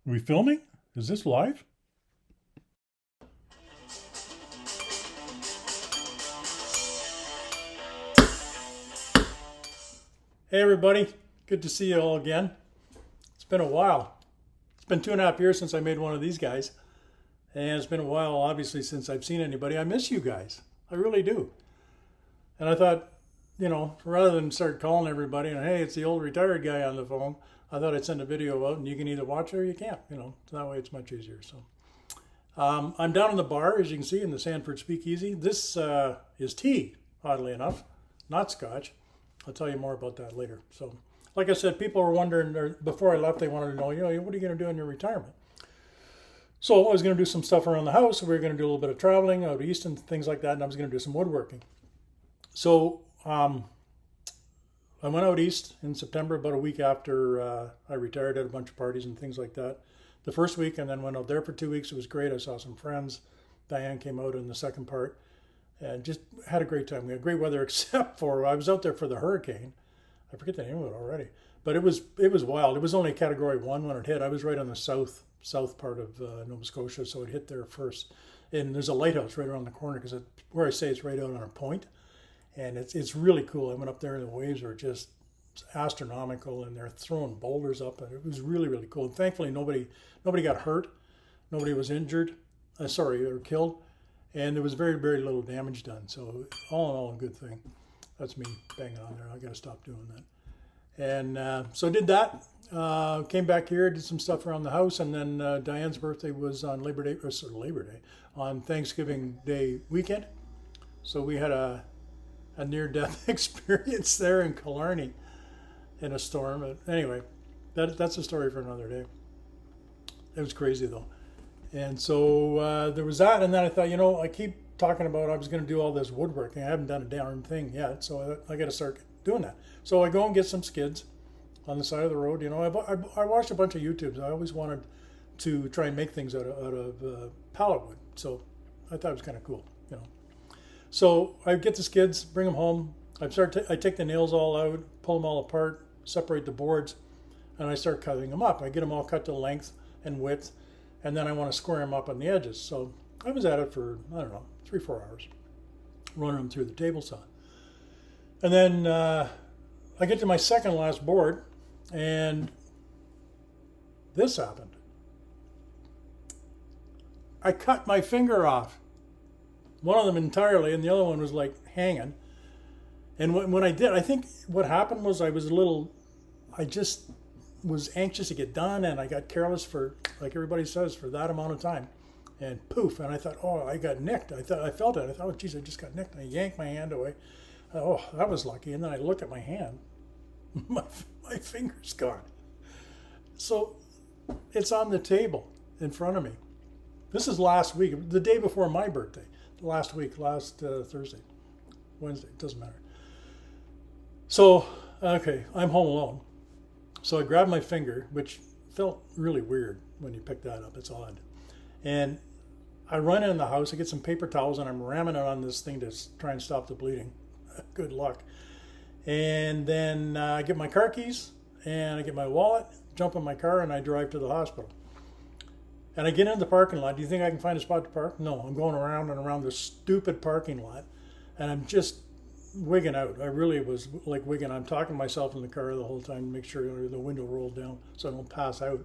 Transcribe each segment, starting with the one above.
Are we filming? Is this live? Hey everybody, good to see you all again. It's been a while. It's been 2.5 years since I made one of these guys. And it's been a while, obviously, since I've seen anybody. I miss you guys. I really do. And I thought, rather than start calling everybody and, hey, it's the old retired guy on the phone, I thought I'd send a video out and you can either watch it or you can't. So that way it's much easier. So I'm down in the bar, as you can see, in the Sanford Speakeasy. This is tea, oddly enough, not scotch. I'll tell you more about that later. So, like I said, people were wondering, or before I left, they wanted to know, what are you going to do in your retirement? So I was going to do some stuff around the house. We were going to do a little bit of traveling out east and things like that, and I was going to do some woodworking. So I went out east in September, about a week after I retired, at a bunch of parties and things like that. The first week, and then went out there for 2 weeks. It was great. I saw some friends. Diane came out in the second part. And just had a great time. We had great weather, except for I was out there for the hurricane. I forget the name of it already, but it was wild. It was only Category 1 when it hit. I was right on the south part of Nova Scotia, so it hit there first. And there's a lighthouse right around the corner because where I say it's right out on a point, and it's really cool. I went up there and the waves are just astronomical, and they're throwing boulders up, and it was really, really cool. And thankfully, nobody got hurt, nobody was injured, or killed. And there was very, very little damage done. So all in all, a good thing. That's me banging on there. I got to stop doing that. And so I did that. Came back here, did some stuff around the house. And then Diane's birthday was on Labor Day, on Thanksgiving Day weekend. So we had a near-death experience there in Killarney in a storm. But anyway, that's a story for another day. It was crazy, though. And so there was that, and then I thought, I keep talking about I was going to do all this woodworking. I haven't done a darn thing yet, so I got to start doing that. So I go and get some skids on the side of the road. I watched a bunch of YouTubes. I always wanted to try and make things out of pallet wood, so I thought it was kind of cool. So I get the skids, bring them home. I take the nails all out, pull them all apart, separate the boards, and I start cutting them up. I get them all cut to length and width. And then I want to square them up on the edges. So I was at it for, 3-4 hours, running them through the table saw. And then I get to my second last board, and this happened. I cut my finger off. One of them entirely, and the other one was like hanging. And when I did, I think what happened was I just was anxious to get done, and I got careless for, like everybody says, for that amount of time, and poof, and I thought, oh, I got nicked. I felt it. I thought, oh geez, I just got nicked. And I yanked my hand away. Oh, that was lucky. And then I look at my hand, my finger's gone. So it's on the table in front of me. This is last week, the day before my birthday. Last Thursday, Wednesday, it doesn't matter. So okay, I'm home alone. So I grabbed my finger, which felt really weird when you pick that up. It's odd. And I run in the house, I get some paper towels, and I'm ramming it on this thing to try and stop the bleeding. Good luck. And then I get my car keys, and I get my wallet, jump in my car, and I drive to the hospital. And I get into the parking lot. Do you think I can find a spot to park? No, I'm going around and around this stupid parking lot, and I'm just wigging out. I really was like wigging. I'm talking to myself in the car the whole time to make sure the window rolls down so I don't pass out.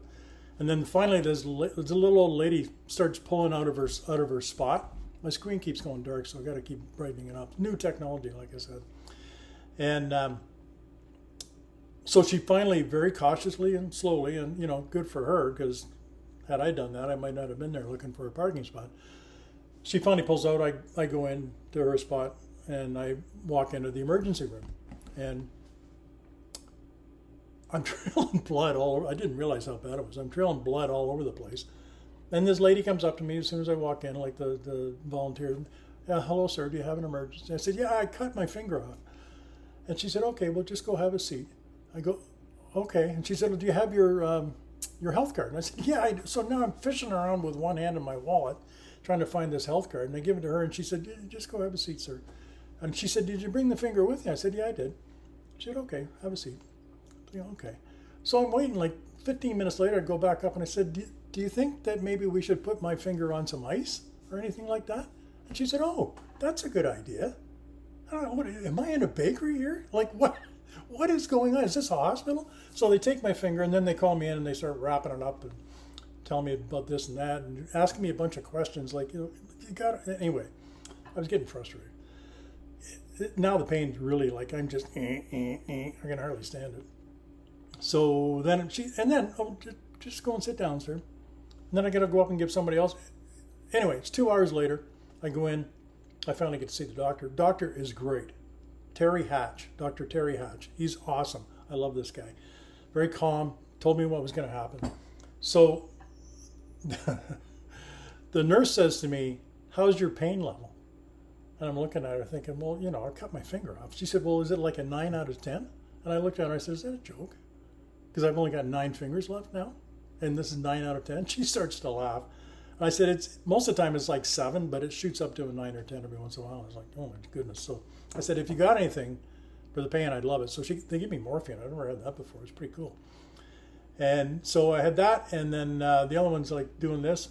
And then finally, this little old lady starts pulling out of her spot. My screen keeps going dark, so I got to keep brightening it up. New technology, like I said. And so she finally, very cautiously and slowly, and good for her, because had I done that, I might not have been there looking for a parking spot. She finally pulls out. I go in to her spot, and I walk into the emergency room, and I'm trailing blood all over. I didn't realize how bad it was. I'm trailing blood all over the place. And this lady comes up to me as soon as I walk in, like the volunteer. Hello, sir, do you have an emergency? I said, yeah, I cut my finger off. And she said, okay, well, just go have a seat. I go, okay. And she said, well, do you have your health card? And I said, yeah, I do. So now I'm fishing around with one hand in my wallet, trying to find this health card. And I give it to her, and she said, just go have a seat, sir. And she said, did you bring the finger with you? I said, yeah, I did. She said, okay, have a seat. Yeah, okay. So I'm waiting, like 15 minutes later, I go back up and I said, do you think that maybe we should put my finger on some ice or anything like that? And she said, oh, that's a good idea. I don't know, what, am I in a bakery here? Like, what is going on? Is this a hospital? So they take my finger and then they call me in and they start wrapping it up and tell me about this and that and asking me a bunch of questions like, you got it. Anyway, I was getting frustrated. Now the pain's really like, I'm just, I can hardly stand it. So then just go and sit down, sir. And then I got to go up and give somebody else. Anyway, it's 2 hours later. I go in. I finally get to see the doctor. Doctor is great. Terry Hatch, Dr. Terry Hatch. He's awesome. I love this guy. Very calm. Told me what was going to happen. So the nurse says to me, how's your pain level? And I'm looking at her thinking, well, you know, I cut my finger off. She said, well, is it like a 9 out of 10? And I looked at her and I said, is that a joke? Because I've only got 9 fingers left now. And this is 9 out of 10. She starts to laugh. And I said, it's most of the time it's like 7, but it shoots up to a 9 or 10 every once in a while. I was like, oh my goodness. So I said, if you got anything for the pain, I'd love it. So they give me morphine. I've never had that before. It's pretty cool. And so I had that, and then the other one's like doing this.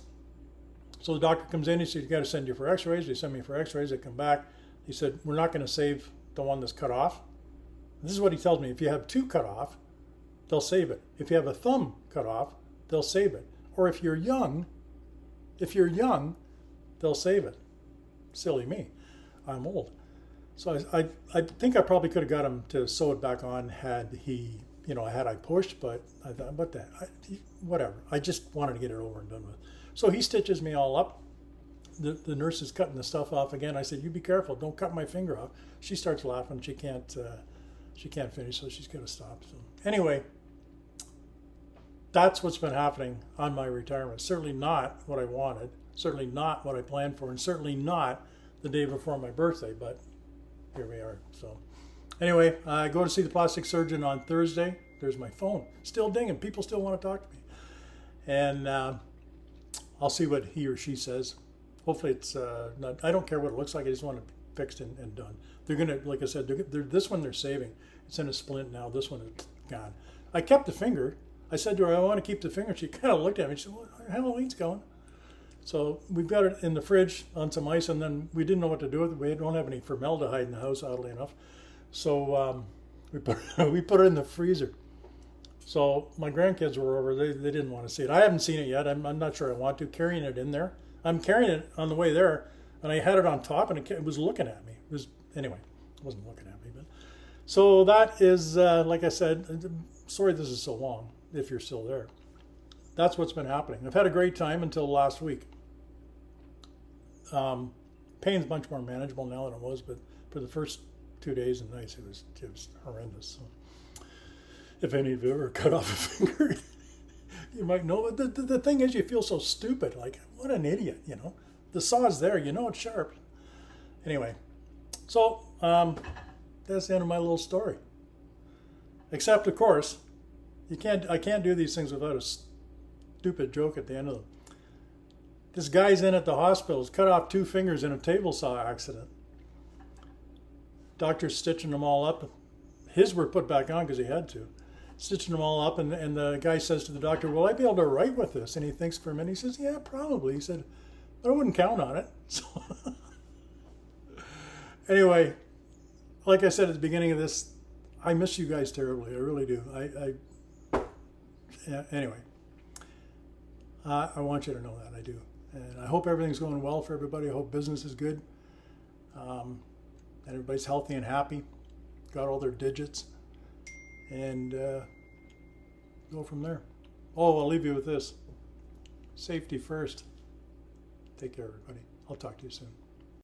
So the doctor comes in, he said, you got to send you for x-rays. They send me for x-rays. They come back. He said, we're not going to save the one that's cut off. This is what he tells me. If you have 2 cut off, they'll save it. If you have a thumb cut off, they'll save it. Or if you're young, they'll save it. Silly me. I'm old. So I think I probably could have got him to sew it back on had he, had I pushed, but I thought, whatever. I just wanted to get it over and done with. So he stitches me all up. The nurse is cutting the stuff off again. I said, you be careful. Don't cut my finger off. She starts laughing. She can't finish, so she's got to stop. So anyway, that's what's been happening on my retirement. Certainly not what I wanted. Certainly not what I planned for, and certainly not the day before my birthday, but here we are. So anyway, I go to see the plastic surgeon on Thursday. There's my phone. Still dinging. People still want to talk to me. And I'll see what he or she says. Hopefully it's not, I don't care what it looks like. I just want it fixed and done. They're going to, like I said, this one they're saving. It's in a splint now. This one is gone. I kept the finger. I said to her, I want to keep the finger. She kind of looked at me. She said, well, Halloween's going. So we've got it in the fridge on some ice, and then we didn't know what to do with it. We don't have any formaldehyde in the house, oddly enough. So we put it in the freezer. So my grandkids were over. They didn't want to see it. I haven't seen it yet. I'm not sure I want to. Carrying it in there. I'm carrying it on the way there, and I had it on top, and it was looking at me. Anyway, it wasn't looking at me. But so that is, like I said, sorry this is so long, if you're still there. That's what's been happening. I've had a great time until last week. Pain's much more manageable now than it was, but for the first 2 days and nights, it was horrendous. So if any of you ever cut off a finger, you might know. But the thing is, you feel so stupid. Like, what an idiot, The saw's there, it's sharp. Anyway, so that's the end of my little story. Except, of course, I can't do these things without a stupid joke at the end of them. This guy's in at the hospital. He's cut off 2 fingers in a table saw accident. Doctor's stitching them all up. His were put back on because he had to. Stitching them all up, and the guy says to the doctor, will I be able to write with this? And he thinks for a minute. He says, yeah, probably. He said, but I wouldn't count on it. So anyway, like I said at the beginning of this, I miss you guys terribly. I really do. Anyway, I want you to know that. I do. And I hope everything's going well for everybody. I hope business is good. And everybody's healthy and happy. Got all their digits. And go from there. Oh, I'll leave you with this. Safety first. Take care, everybody. I'll talk to you soon.